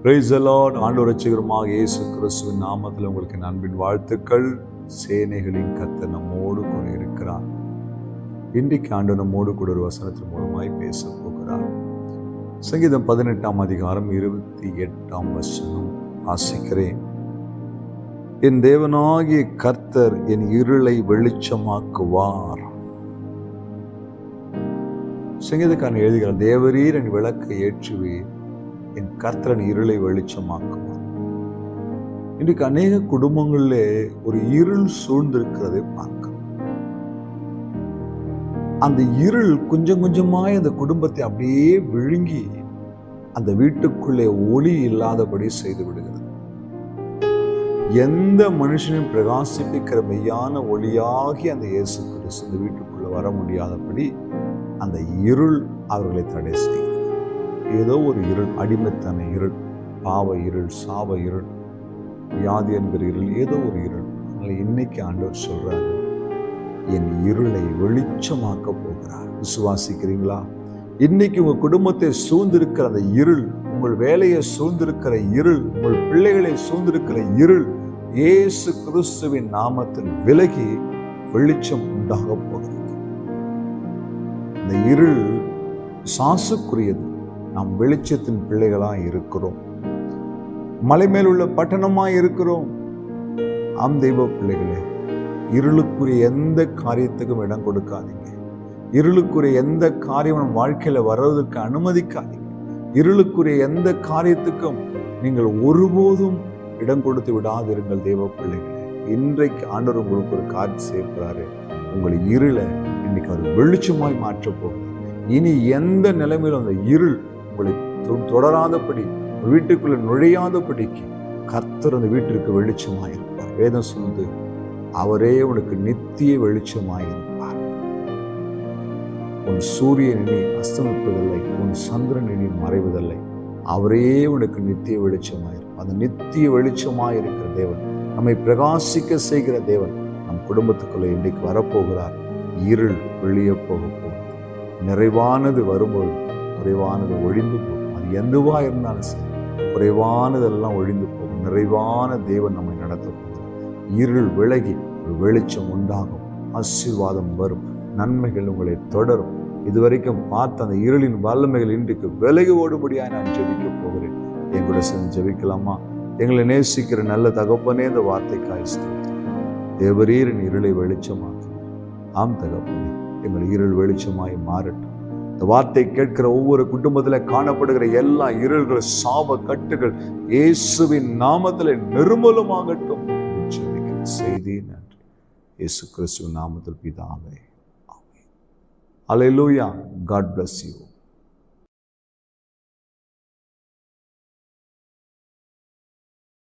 Praise the Lord. ஆண்டவர் ரட்சகருமாக இயேசு கிறிஸ்துவின் நாமத்தில் உங்களுக்கு அன்பின் வாழ்த்துக்கள். சேனைகளின் கர்த்தர் நம்மோடு கூட இருக்கிறார். இன்றைக்கு ஆண்டவர் நம்மோடு கூட ஒரு வசனத்தின் மூலமாய் பேச போகிறார். சங்கீதம் 18ஆம் அதிகாரம் 28ஆம் வசனம் வாசிக்கிறேன். என் தேவனாகிய கர்த்தர் என் இருளை வெளிச்சமாக்குவார். சங்கீதக்காரன் எழுதுகிறார், தேவரீர் என் விளக்கை ஏற்றுவீர், என் கர்த்தரன் இருளை வெளிச்சமாக்குவார். இன்றைக்கு அநேக குடும்பங்களிலே ஒரு இருள் சூழ்ந்திருக்கிறதை பார்க்கிறோம். அந்த இருள் கொஞ்சம் கொஞ்சமாய் அந்த குடும்பத்தை அப்படியே விழுங்கி அந்த வீட்டுக்குள்ளே ஒளி இல்லாதபடி செய்து விடுகிறது. எந்த மனுஷனையும் பிரகாசிப்பிக்கிற மெய்யான ஒளியாகி அந்த இயேசு கிறிஸ்து இந்த வீட்டுக்குள்ள வர முடியாதபடி அந்த இருள் அவர்களை தடை செய்கிறது. ஏதோ ஒரு இருள், அடிமைத்தன இருள், பாவ இருள், சாப இருள், வியாதி என்கிற இருள், ஏதோ ஒரு இருள். அதனால இன்னைக்கு ஆண்டவர் சொல்றாரு, என் இருளை வெளிச்சமாக்க போகிறார். விசுவாசிக்கிறீங்களா? இன்னைக்கு உங்க குடும்பத்தை சூழ்ந்திருக்கிற அந்த இருள், உங்கள் வேலையை சூழ்ந்திருக்கிற இருள், உங்கள் பிள்ளைகளை சூழ்ந்திருக்கிற இருள் இயேசு கிறிஸ்துவின் நாமத்தில் விலகி வெளிச்சம் உண்டாக போகிறது. இந்த இருள் சாசுக்குரியது. நாம் வெளிச்சத்தின் பிள்ளைகளாய் இருக்கிறோம். மலை மேல் உள்ள பட்டணமாய் இருக்கிறோம். ஆம் தெய்வ பிள்ளைகளே, இருளுக்குரிய எந்த காரியத்துக்கும் இடம் கொடுக்காதீங்க. இருளுக்குரிய எந்த காரியம் நம் வாழ்க்கையில வர்றதுக்கு அனுமதிக்காதீங்க. இருளுக்குரிய எந்த காரியத்துக்கும் நீங்கள் ஒருபோதும் இடம் கொடுத்து விடாதிருங்கள் தெய்வ பிள்ளைகளே. இன்றைக்கு ஆண்டவர் உங்களுக்கு ஒரு காரியம் செய்யப்படுறாரு. உங்கள் இருளை இன்னைக்கு அவர் வெளிச்சமாய் மாற்றப் போகிறார். இனி எந்த நிலைமையிலும் அந்த இருள் உங்களை தொடராதபடி, வீட்டுக்குள்ள நுழையாதபடிக்கு கர்த்தர் அந்த வீட்டிற்கு வெளிச்சமாயிருப்பார். வேதம் சொல்லுது, அவரே உனக்கு நித்திய வெளிச்சமாயிருப்பார். உன் சூரியன் இனி அஸ்தமிப்பதில்லை, உன் சந்திரன் இனி மறைவதில்லை. அவரே உனக்கு நித்திய வெளிச்சமாயிருப்பார். அந்த நித்திய வெளிச்சமாயிருக்கிற தேவன், நம்மை பிரகாசிக்க செய்கிற தேவன் நம் குடும்பத்துக்குள்ள இன்றைக்கு வரப்போகிறார். இருள் வெளியே போக போகுது. நிறைவானது வரும்போது குறைவானது ஒழிந்து போகும். அது எதுவா இருந்தாலும் சரி, குறைவானதெல்லாம் ஒழிந்து போகும். நிறைவான தேவன் நம்மை நடத்த போகிறார். இருள் விலகி ஒரு வெளிச்சம் உண்டாகும். ஆசீர்வாதம் வரும். நன்மைகள் உங்களை தொடரும். இதுவரைக்கும் பார்த்த அந்த இருளின் வல்லமைகள் இன்றைக்கு விலகி ஓடும்படியாக நான் ஜெபிக்க போகிறேன். என் கூட சேர்ந்து ஜெபிக்கலாமா? எங்களை நேசிக்கிற நல்ல தகப்பனே, இந்த வார்த்தைக்காய் ஸ்தோத்திரம். தேவரீரின் இருளை வெளிச்சமாக்கு. ஆம் தகப்பனே, எங்கள் இருள் வெளிச்சமாய் மாறட்டும். இந்த வார்த்தை கேட்கிற ஒவ்வொரு குடும்பத்தில் காணப்படுகிற எல்லா இருள்கள், சாப கட்டுகள் இயேசுவின் நாமத்தில் நிர்மூலமாகட்டும். செய்தி நன்றி. இயேசு கிறிஸ்துவின் நாமத்தில் பிதாவே. Hallelujah. God bless you.